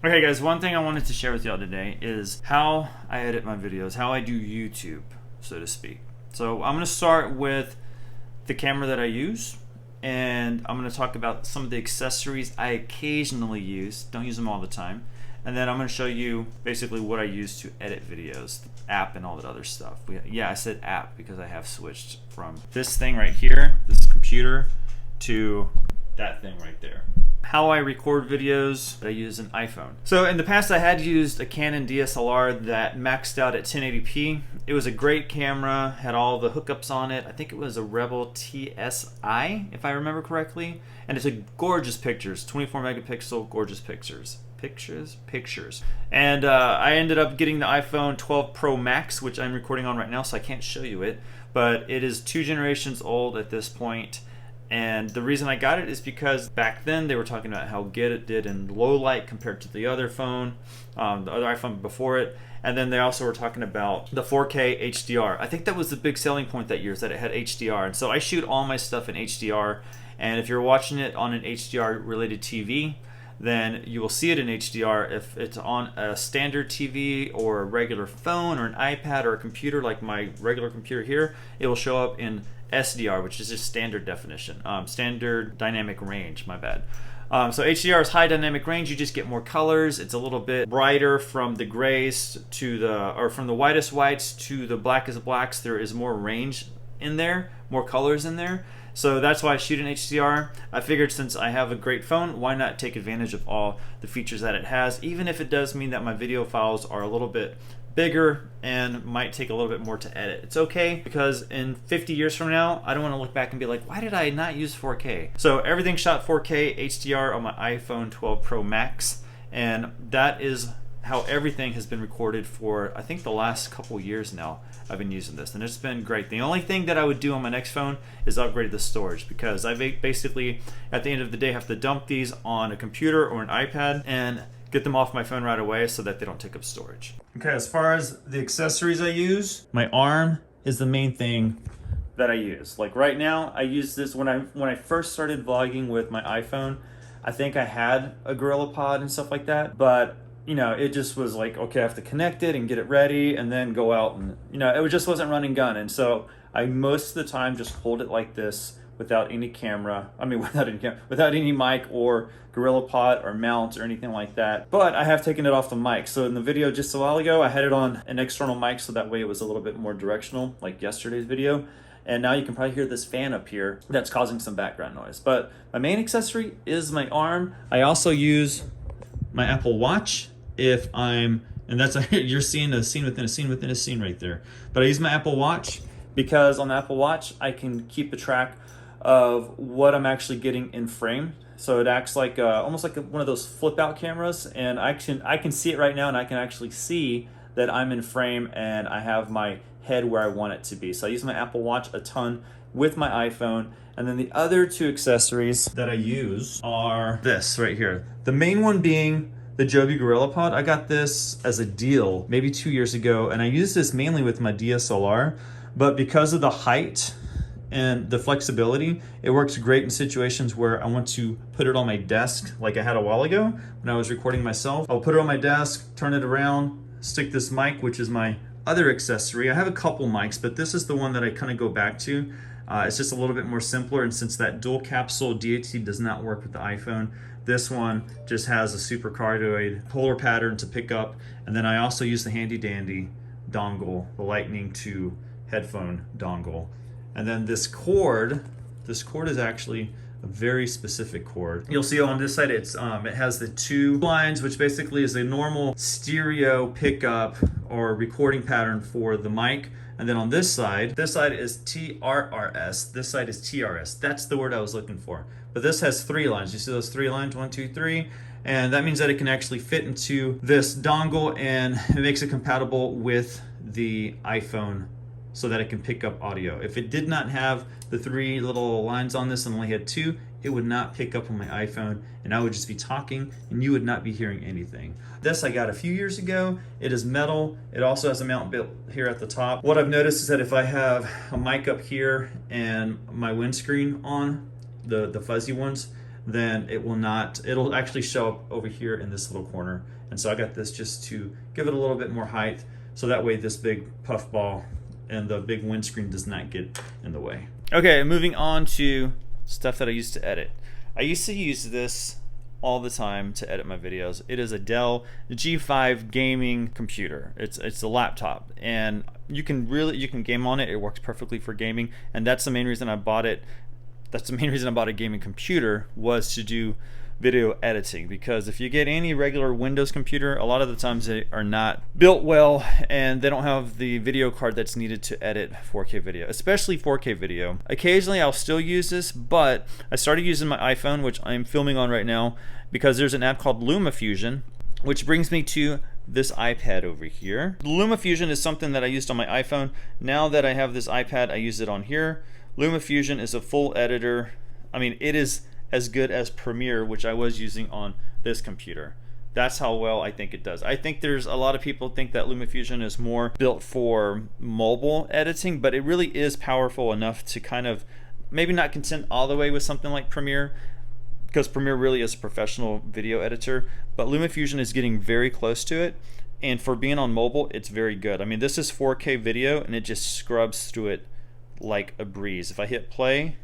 Okay guys, one thing I wanted to share with y'all today is how I edit my videos, how I do YouTube, so to speak. So I'm going to start with the camera that I use, and I'm going to talk about some of the accessories I occasionally use, don't use them all the time, and then I'm going to show you basically what I use to edit videos, the app and all that other stuff. Yeah, I said app because I have switched from this thing right here, this computer, to that thing right there. How I record videos, I use an iPhone. So in the past I had used a Canon DSLR that maxed out at 1080p. It was a great camera, had all the hookups on it. I think it was a Rebel TSI, if I remember correctly. And it took gorgeous pictures, 24 megapixel, gorgeous pictures. And I ended up getting the iPhone 12 Pro Max, which I'm recording on right now, so I can't show you it. But it is 2 generations old at this point. And the reason I got it is because back then they were talking about how good it did in low light compared to the other phone, the other iPhone before it. And then they also were talking about the 4K HDR. I think that was the big selling point that year, is that it had HDR. And so I shoot all my stuff in HDR. And if you're watching it on an HDR related TV, then you will see it in HDR. If it's on a standard TV or a regular phone or an iPad or a computer like my regular computer here, it will show up in SDR, which is just standard definition, standard dynamic range, my bad. So HDR is high dynamic range. You just get more colors. It's a little bit brighter from the grays to from the whitest whites to the blackest blacks. There is more range in there, more colors in there. So that's why I shoot in HDR. I figured since I have a great phone, why not take advantage of all the features that it has, even if it does mean that my video files are a little bit bigger and might take a little bit more to edit. It's okay, because in 50 years from now, I don't want to look back and be like, why did I not use 4K? So everything shot 4K HDR on my iPhone 12 Pro Max, and that is how everything has been recorded for, I think, the last couple years now. I've been using this, and it's been great. The only thing that I would do on my next phone is upgrade the storage, because I basically, at the end of the day, have to dump these on a computer or an iPad and get them off my phone right away so that they don't take up storage. Okay, as far as the accessories I use, my arm is the main thing that I use. Like right now, I use this when I first started vlogging with my iPhone. I think I had a GorillaPod and stuff like that, but you know, it just was like, okay, I have to connect it and get it ready and then go out, and you know, it just wasn't running gun. And so I most of the time just hold it like this without any camera. I mean, without any mic or GorillaPod or mount or anything like that. But I have taken it off the mic. So in the video just a while ago, I had it on an external mic, so that way it was a little bit more directional, like yesterday's video. And now you can probably hear this fan up here that's causing some background noise. But my main accessory is my arm. I also use my Apple Watch if I'm, and that's, you're seeing a scene within a scene within a scene right there. But I use my Apple Watch because on the Apple Watch, I can keep a track of what I'm actually getting in frame. So it acts like almost like one of those flip out cameras, and I can see it right now, and I can actually see that I'm in frame and I have my head where I want it to be. So I use my Apple Watch a ton with my iPhone. And then the other two accessories that I use are this right here. The main one being the Joby GorillaPod. I got this as a deal maybe 2 years ago, and I use this mainly with my DSLR, but because of the height and the flexibility, it works great in situations where I want to put it on my desk like I had a while ago when I was recording myself. I'll put it on my desk, turn it around, stick this mic, which is my other accessory. I have a couple mics, but this is the one that I kind of go back to. It's just a little bit more simpler, and since that dual capsule DAT does not work with the iPhone, this one just has a super cardioid polar pattern to pick up. And then I also use the handy dandy dongle, the lightning to headphone dongle. And then this cord is actually a very specific cord. You'll see on this side, it has the 2 lines, which basically is a normal stereo pickup or recording pattern for the mic. And then on this side is TRRS, this side is TRS. That's the word I was looking for. But this has 3 lines. You see those 3 lines, 1, 2, 3. And that means that it can actually fit into this dongle, and it makes it compatible with the iPhone so that it can pick up audio. If it did not have the 3 little lines on this and only had 2, it would not pick up on my iPhone, and I would just be talking and you would not be hearing anything. This I got a few years ago. It is metal. It also has a mount built here at the top. What I've noticed is that if I have a mic up here and my windscreen on, the fuzzy ones, then it will not, it'll actually show up over here in this little corner. And so I got this just to give it a little bit more height, so that way this big puff ball and the big windscreen does not get in the way. Okay, moving on to stuff that I used to edit. I used to use this all the time to edit my videos. It is a Dell G5 gaming computer. It's a laptop, and you can game on it. It works perfectly for gaming, and that's the main reason I bought it. That's the main reason I bought a gaming computer, was to do video editing, because if you get any regular Windows computer, a lot of the times they are not built well and they don't have the video card that's needed to edit 4K video, especially 4K video. Occasionally I'll still use this, but I started using my iPhone, which I'm filming on right now, because there's an app called LumaFusion, which brings me to this iPad over here. LumaFusion is something that I used on my iPhone. Now that I have this iPad, I use it on here. LumaFusion is a full editor. I mean, it is as good as Premiere, which I was using on this computer. That's how well I think it does. I think there's a lot of people think that LumaFusion is more built for mobile editing, but it really is powerful enough to kind of maybe not contend all the way with something like Premiere, because Premiere really is a professional video editor, but LumaFusion is getting very close to it, and for being on mobile, it's very good. I mean, this is 4K video and it just scrubs through it like a breeze. If I hit play,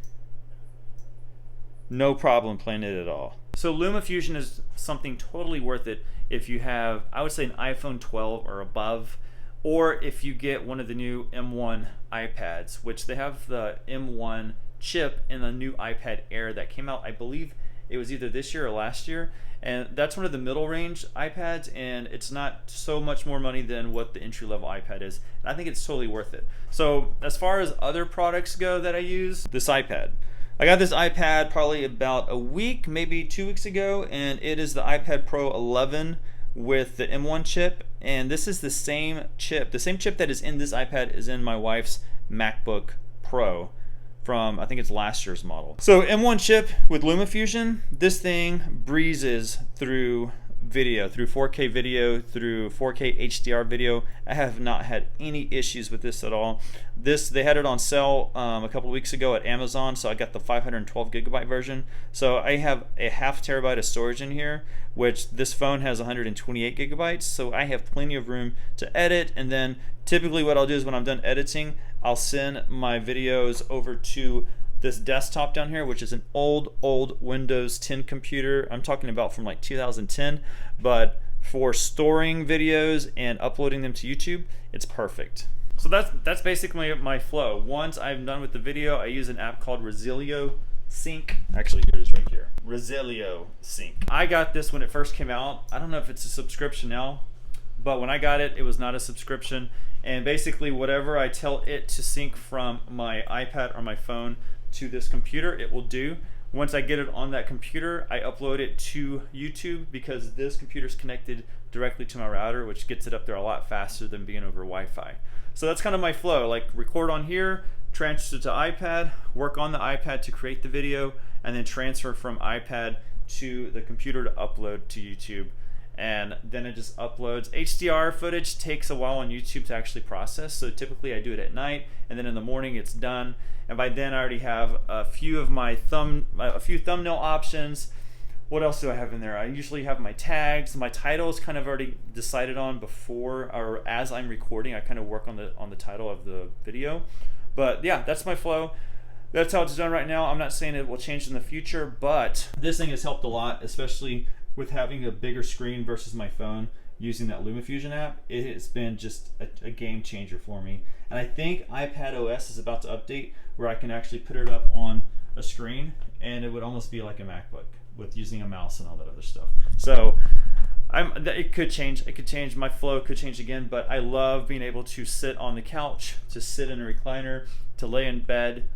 no problem playing it at all. So LumaFusion is something totally worth it if you have, I would say, an iPhone 12 or above, or if you get one of the new M1 iPads, which they have the M1 chip in the new iPad Air that came out, I believe it was either this year or last year, and that's one of the middle range iPads, and it's not so much more money than what the entry-level iPad is, and I think it's totally worth it. So as far as other products go that I use, this iPad. I got this iPad probably about a week, maybe 2 weeks ago, and it is the iPad Pro 11 with the M1 chip, and this is the same chip. The same chip that is in this iPad is in my wife's MacBook Pro from, I think it's last year's model. So M1 chip with LumaFusion, this thing breezes through video, through 4K video, through 4K HDR video. I have not had any issues with this at all. They had it on sale a couple weeks ago at Amazon, so I got the 512 gigabyte version. So I have a ½ terabyte of storage in here, which this phone has 128 gigabytes, so I have plenty of room to edit. And then typically what I'll do is when I'm done editing, I'll send my videos over to this desktop down here, which is an old Windows 10 computer. I'm talking about from like 2010, but for storing videos and uploading them to YouTube, it's perfect. So that's basically my flow. Once I'm done with the video, I use an app called Resilio Sync. Actually, here it is right here. Resilio Sync. I got this when it first came out. I don't know if it's a subscription now, but when I got it, it was not a subscription. And basically whatever I tell it to sync from my iPad or my phone to this computer, it will do. Once I get it on that computer, I upload it to YouTube, because this computer is connected directly to my router, which gets it up there a lot faster than being over Wi-Fi. So that's kind of my flow, like record on here, transfer to iPad, work on the iPad to create the video, and then transfer from iPad to the computer to upload to YouTube. And then it just uploads. HDR footage takes a while on YouTube to actually process, so typically I do it at night, and then in the morning it's done. And by then I already have a few of my thumbnail options. What else do I have in there? I usually have my tags. My title is kind of already decided on before, or as I'm recording. I kind of work on the title of the video. But yeah, that's my flow. That's how it's done right now. I'm not saying it will change in the future, but this thing has helped a lot, especially with having a bigger screen versus my phone. Using that LumaFusion app, it has been just a game changer for me. And I think iPad OS is about to update where I can actually put it up on a screen, and it would almost be like a MacBook with using a mouse and all that other stuff. So it could change. It could change. My flow could change again, but I love being able to sit on the couch, to sit in a recliner, to lay in bed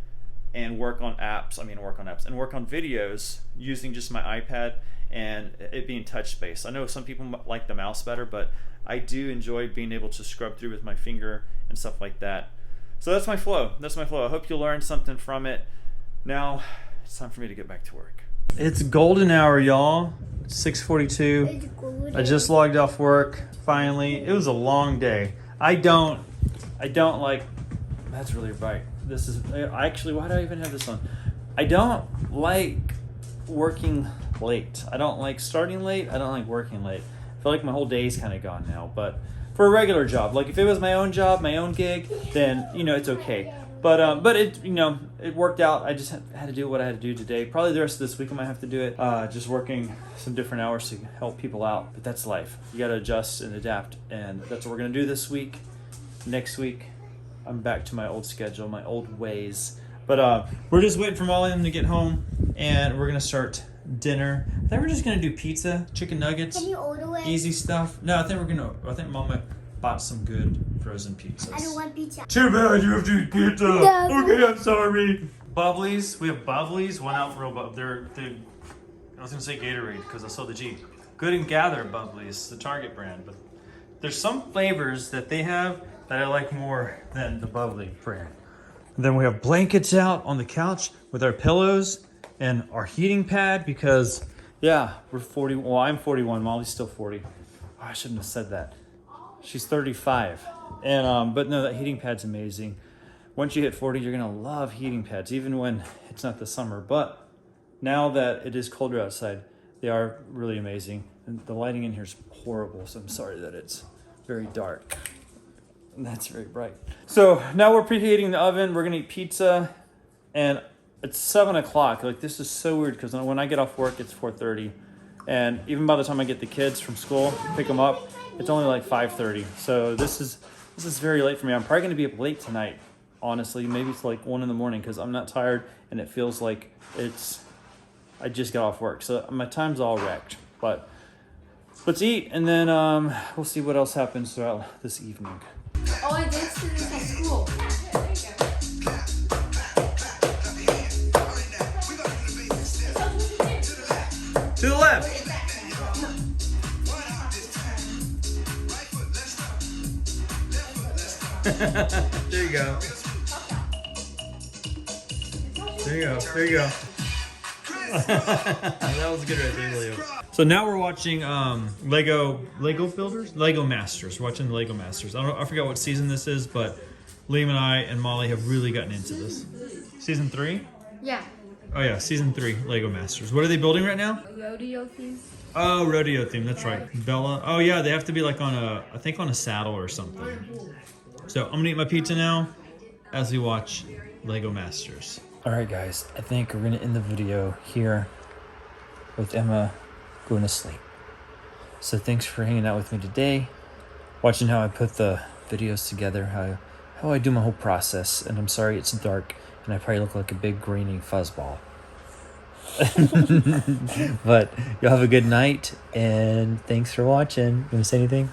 and work on apps. And work on videos using just my iPad and it being touch space. I know some people like the mouse better, but I do enjoy being able to scrub through with my finger and stuff like that. So that's my flow. That's my flow. I hope you learned something from it. Now it's time for me to get back to work. It's golden hour, y'all. 6:42. I just logged off work finally. It was a long day. I don't like. That's really bright. This is actually, why do I even have this on? I don't like working late. I don't like starting late. I don't like working late. I feel like my whole day's kind of gone now. But for a regular job, like if it was my own job, my own gig, then it's okay. But it it worked out. I just had to do what I had to do today. Probably the rest of this week I might have to do it. Just working some different hours to help people out. But that's life. You got to adjust and adapt, and that's what we're gonna do this week. Next week, I'm back to my old schedule, my old ways. But we're just waiting for Molly and them to get home, and we're gonna start dinner. I think we're just gonna do pizza, chicken nuggets. Can you order it? Easy stuff. No, I think Mama bought some good frozen pizzas. I don't want pizza. Too bad you have to eat pizza. No. Okay, I'm sorry. Bubblies. We have Bubblies. One out for real. I was gonna say Gatorade because I saw the G. Good and Gather Bubblies, the Target brand. But there's some flavors that they have that I like more than the Bubbly brand. And then we have blankets out on the couch with our pillows and our heating pad because, yeah, we're 40. Well, I'm 41. Molly's still 40. Oh, I shouldn't have said that. She's 35. And but no, that heating pad's amazing. Once you hit 40, you're gonna love heating pads, even when it's not the summer. But now that it is colder outside, they are really amazing. And the lighting in here is horrible, so I'm sorry that it's very dark. And that's very bright. So now we're preheating the oven. We're gonna eat pizza, and it's 7 o'clock. Like, this is so weird because when I get off work, it's 4:30, and even by the time I get the kids from school, pick them up, it's only like 5:30. So this is very late for me. I'm probably gonna be up late tonight. Honestly, maybe it's like 1 a.m. because I'm not tired, and it feels like I just got off work, so my time's all wrecked. But let's eat, and then we'll see what else happens throughout this evening. Oh, I did see this at school. To the left. There you go. There you go. There you go. That was good right there, Leo. So now we're watching Lego Builders? Lego Masters. We're watching the Lego Masters. I forgot what season this is, but Liam and I and Molly have really gotten into this. Season 3? Yeah. Oh yeah, season 3, Lego Masters. What are they building right now? Rodeo theme. Oh, rodeo theme, that's right. Bella. Oh yeah, they have to be like on a saddle or something. So I'm gonna eat my pizza now as we watch Lego Masters. All right, guys, I think we're gonna end the video here with Emma going to sleep. So thanks for hanging out with me today, watching how I put the videos together, how I do my whole process. And I'm sorry it's dark and I probably look like a big graining fuzzball. But y'all have a good night, and thanks for watching. You wanna say anything?